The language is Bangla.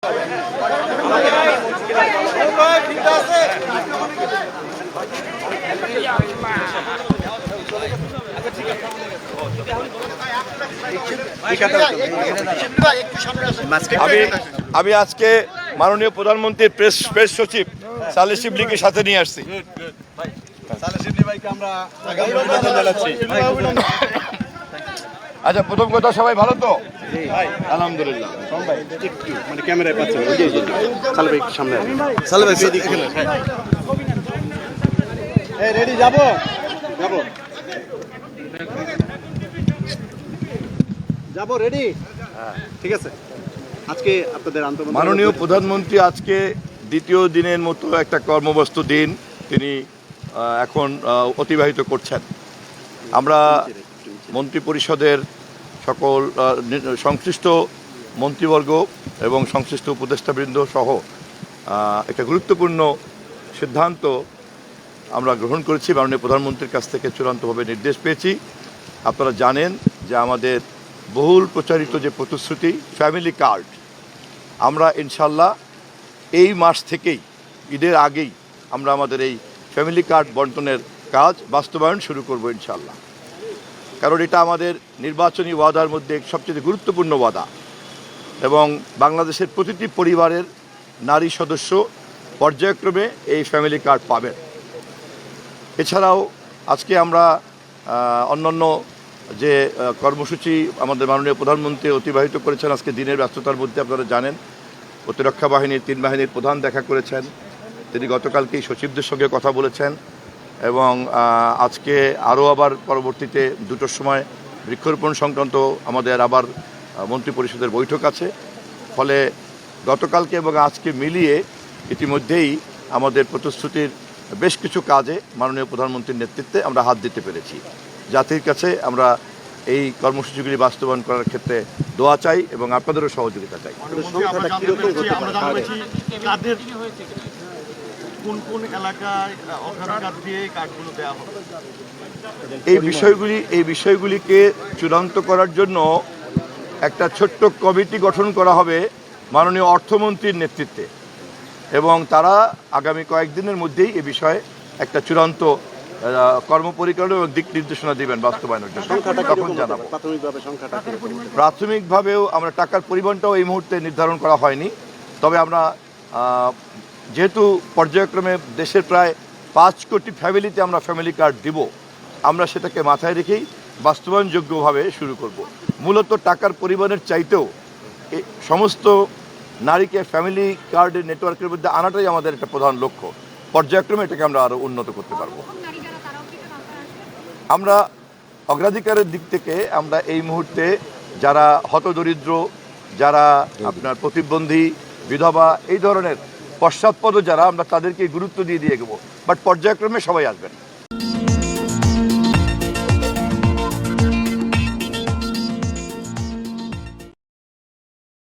আমি আজকে মাননীয় প্রধানমন্ত্রীর প্রেস সচিব সালেহ শিবলিকে সাথে নিয়ে আসছি। আচ্ছা, প্রথম কথা, সবাই ভালো তো? আলহামদুলিল্লাহ। মানে ক্যামেরায় পাচ্ছেন, সালে ভাই সামনে, সালে ভাই রেডি, যাবো রেডি, ঠিক আছে। আজকে আপনাদের মাননীয় প্রধানমন্ত্রী আজকে দ্বিতীয় দিনের মতো একটা কর্মব্যস্ত দিন তিনি এখন অতিবাহিত করছেন। আমরা মন্ত্রিপরিষদের সকল সংশ্লিষ্ট মন্ত্রীবর্গ এবং সংশ্লিষ্ট উপদেষ্টাবৃন্দ সহ একটা গুরুত্বপূর্ণ সিদ্ধান্ত আমরা গ্রহণ করেছি। মাননীয় প্রধানমন্ত্রীর কাছ থেকে চূড়ান্তভাবে নির্দেশ পেয়েছি। আপনারা জানেন যে আমাদের বহুল প্রচারিত যে প্রতিশ্রুতি ফ্যামিলি কার্ড, আমরা ইনশাল্লাহ এই মাস থেকেই, ঈদের আগেই আমরা আমাদের এই ফ্যামিলি কার্ড বন্টনের কাজ বাস্তবায়ন শুরু করব ইনশাল্লাহ। কারণ এটা আমাদের নির্বাচনী ওয়াদার মধ্যে সবচেয়ে গুরুত্বপূর্ণ ওয়াদা এবং বাংলাদেশের প্রতিটি পরিবারের নারী সদস্য পর্যায়ক্রমে এই ফ্যামিলি কার্ড পাবেন। এছাড়াও আজকে আমরা অন্যান্য যে কর্মসূচি আমাদের মাননীয় প্রধানমন্ত্রী অতিবাহিত করেছেন আজকে দিনের ব্যস্ততার মধ্যে, আপনারা জানেন প্রতিরক্ষা বাহিনীর 3 বাহিনীর প্রধান দেখা করেছেন, তিনি গতকালকেই সচিবদের সঙ্গে কথা বলেছেন এবং আজকে আরও আবার পরবর্তীতে 2টোর সময় বৃক্ষরোপণ সংক্রান্ত আমাদের আবার মন্ত্রিপরিষদের বৈঠক আছে। ফলে গতকালকে এবং আজকে মিলিয়ে ইতিমধ্যেই আমাদের প্রতিশ্রুতির বেশ কিছু কাজে মাননীয় প্রধানমন্ত্রীর নেতৃত্বে আমরা হাত দিতে পেরেছি। জাতির কাছে আমরা এই কর্মসূচিগুলি বাস্তবায়ন করার ক্ষেত্রে দোয়া চাই এবং আপনাদেরও সহযোগিতা চাই। এই বিষয়গুলিকে চূড়ান্ত করার জন্য একটা ছোট্ট কমিটি গঠন করা হবে মাননীয় অর্থমন্ত্রীর নেতৃত্বে এবং তারা আগামী কয়েকদিনের মধ্যেই এ বিষয়ে একটা চূড়ান্ত কর্মপরিকল্পনা এবং দিক নির্দেশনা দিবেন বাস্তবায়নের জন্য, তখন জানাবো। প্রাথমিকভাবেও আমরা টাকার পরিমাণটাও এই মুহূর্তে নির্ধারণ করা হয়নি, তবে আমরা যেহেতু পর্যায়ক্রমে দেশের প্রায় 5 কোটি ফ্যামিলিতে আমরা ফ্যামিলি কার্ড দিব, আমরা সেটাকে মাথায় রেখেই বাস্তবায়নযোগ্যভাবে শুরু করব। মূলত টাকার পরিমাণের চাইতেও সমস্ত নারীকে ফ্যামিলি কার্ডের নেটওয়ার্কের মধ্যে আনাটাই আমাদের একটা প্রধান লক্ষ্য। পর্যায়ক্রমে এটাকে আমরা আরও উন্নত করতে পারবো। আমরা অগ্রাধিকারের দিক থেকে আমরা এই মুহূর্তে যারা হতদরিদ্র, যারা আপনার প্রতিবন্ধী, বিধবা, এই ধরনের পশ্চাৎপদ যারা, আমরা তাদেরকে গুরুত্ব দিয়ে এগোবো, বাট পর্যায়ক্রমে সবাই আসবেন।